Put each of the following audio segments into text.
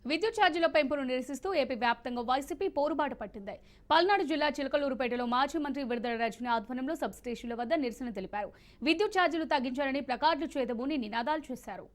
విద్యుత్ ఛార్జీల పెంపును నిరసిస్తూ ఏపీ వ్యాప్తంగా వైసీపీ పోరుబాటు పట్టింది. పల్నాడు జిల్లా చిలకలూరుపేటలో మాజీ మంత్రి విడుదల రజని ఆధ్వర్యంలో సబ్స్టేషన్ల వద్ద నిరసన తెలిపారు. విద్యుత్ ఛార్జీలు తగ్గించాలని ప్లకార్డులు చేతబూని నినాదాలు చేశారు.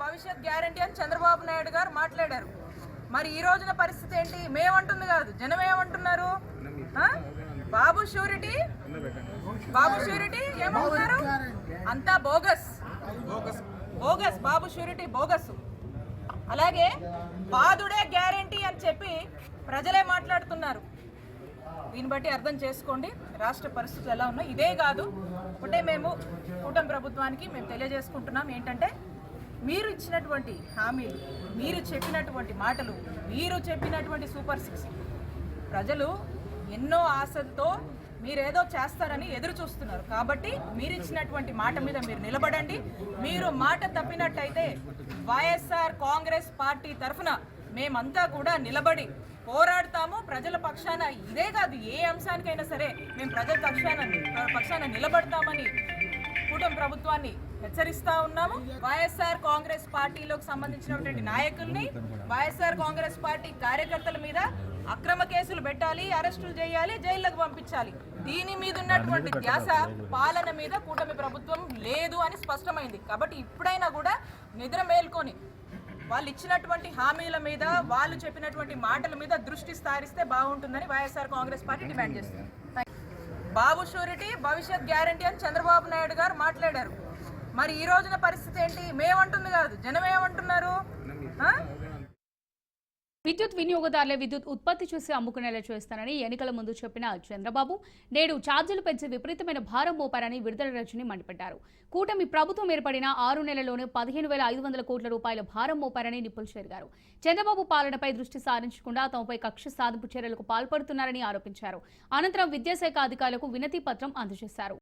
భవిష్యత్ గ్యారంటీ అని చంద్రబాబు నాయుడు గారు మాట్లాడారు. మరి ఈ రోజున పరిస్థితి ఏంటి? మేమంటుంది కాదు, జనం ఏమంటున్నారు? బాబు షూరిటీ ఏమంటున్నారు? అంతా బోగస్ బోగస్, బాబు షూరిటీ బోగస్. అలాగే బాధుడే గ్యారంటీ అని చెప్పి ప్రజలే మాట్లాడుతున్నారు. దీన్ని బట్టి అర్థం చేసుకోండి రాష్ట్ర పరిస్థితులు ఎలా ఉన్నాయి. ఇదే కాదు, ఒకటే మేము కూటమి ప్రభుత్వానికి మేము తెలియజేసుకుంటున్నాం ఏంటంటే, మీరు ఇచ్చినటువంటి హామీలు, మీరు చెప్పినటువంటి మాటలు, మీరు చెప్పినటువంటి సూపర్ 6 ప్రజలు ఎన్నో ఆశలతో మీరేదో చేస్తారని ఎదురు చూస్తున్నారు. కాబట్టి మీరు ఇచ్చినటువంటి మాట మీద మీరు నిలబడండి. మీరు మాట తప్పినట్టయితే వైఎస్ఆర్ కాంగ్రెస్ పార్టీ తరఫున మేమంతా కూడా నిలబడి పోరాడతాము ప్రజల పక్షాన. ఇదే కాదు, ఏ అంశానికైనా సరే మేము ప్రజల పక్షాన నిలబడతామని కూటమి ప్రభుత్వాన్ని హెచ్చరిస్తా ఉన్నాము. వైఎస్ఆర్ కాంగ్రెస్ పార్టీలోకి సంబంధించినటువంటి నాయకుల్ని, వైఎస్ఆర్ కాంగ్రెస్ పార్టీ కార్యకర్తల మీద అక్రమ కేసులు పెట్టాలి, అరెస్టులు చేయాలి, జైళ్లకు పంపించాలి. దీని మీద ఉన్నటువంటి ధ్యాస పాలన మీద కూటమి ప్రభుత్వం లేదు అని స్పష్టమైంది. కాబట్టి ఇప్పుడైనా కూడా నిద్ర మేల్కొని వాళ్ళు ఇచ్చినటువంటి హామీల మీద, వాళ్ళు చెప్పినటువంటి మాటల మీద దృష్టి సారిస్తే బాగుంటుందని వైఎస్ఆర్ కాంగ్రెస్ పార్టీ డిమాండ్ చేస్తుంది. బాబు షూరిటీ, భవిష్యత్ గ్యారంటీ అని చంద్రబాబు నాయుడు గారు మాట్లాడారు. మరి ఈ రోజున పరిస్థితి ఏంటి? మేమంటుంది కాదు, జనం ఏమంటున్నారు? విద్యుత్ వినియోగదారులే విద్యుత్ ఉత్పత్తి చేసి అమ్ముకునేలా చేస్తానని ఎన్నికల ముందు చెప్పిన చంద్రబాబు నేడు ఛార్జీలు పెంచి విపరీతమైన భారం మోపారని విడుదల రజని మండిపడ్డారు. కూటమి ప్రభుత్వం ఏర్పడిన 6 నెలల్లోనే 15,500 కోట్ల రూపాయల భారం మోపారని నిప్పులు చెరిగారు. చంద్రబాబు పాలనపై దృష్టి సారించకుండా తమపై కక్ష సాధింపు చర్యలకు పాల్పడుతున్నారని ఆరోపించారు. అనంతరం విద్యాశాఖ అధికారులకు వినతి పత్రం అందజేశారు.